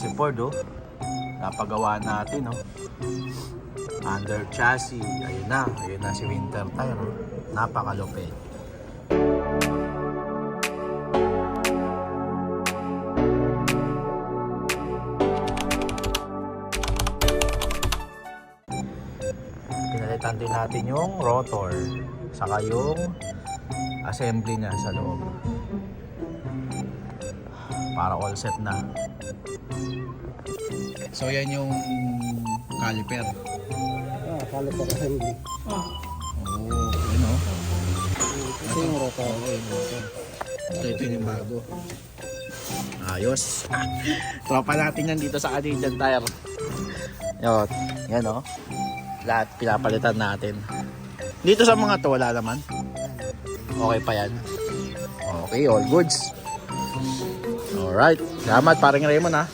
Si Ford, oh, napagawa natin, oh. Under chassis, ayun na si winter tire, oh. Napakalupit. Pinalitan din natin yung rotor, saka yung assembly niya sa loob. Para all set na. So yan yung caliper. Caliper assembly. Yun o. Ito yung rotor. Ito yung bago. Ayos. Tropa natin yan dito sa Canadian Tire. Yan o. Lahat pinapalitan natin. Dito sa mga to wala naman. Okay pa yan. Okay, all goods. Alright. Salamat paring Raymond, ha.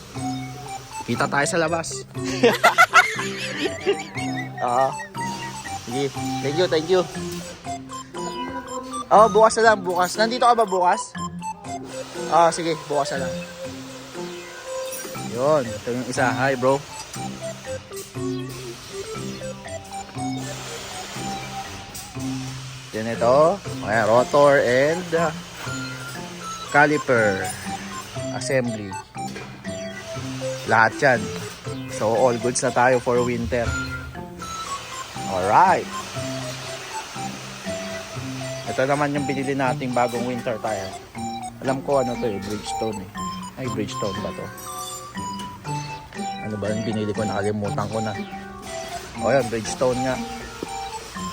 Kita tayo sa labas. Sige. Thank you. Oh, bukas na lang, bukas. Nandito ka ba bukas? Sige, bukas na lang. Yun, ito yung isa. Hi, bro. Yan ito. Ayan, rotor and caliper assembly. Lahat yan. So, all goods na tayo for winter. Alright. Ito naman yung binili nating bagong winter tire. Alam ko ano to eh, Bridgestone eh. Ay, Bridgestone ba to? Ano ba yung binili ko? Nakalimutan ko na. O yan, Bridgestone nga.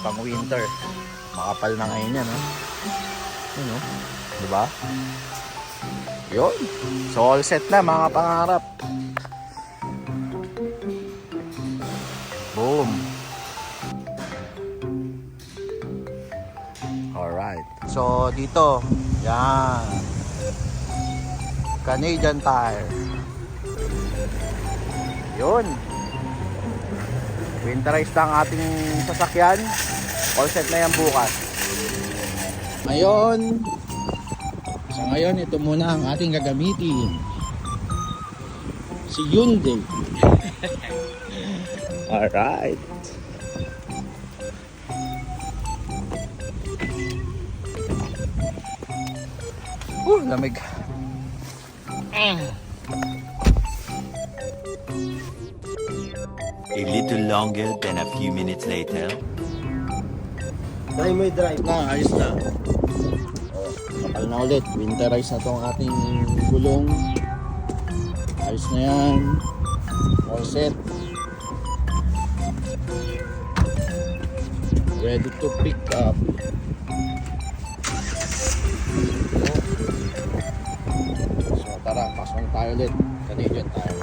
Pang winter. Makapal na ngayon yan, ha? Yun, no? Diba? Yun. So, all set na, mga pangarap. Boom. Alright. So, dito. Yan. Canadian Tire. Yun. Winterize lang ating sasakyan. All set na yan bukas. Ngayon, ito muna ang ating gagamitin. Si Hyundai. Alright. Lamig. A little longer than a few minutes later. Try mo i-drive. Ayos na. Kapal na ulit. Winterize na tong ating gulong. Ayos na yan. All set. Ready to pick up. So tara, pasok na tayo ulit. Canadian Tire.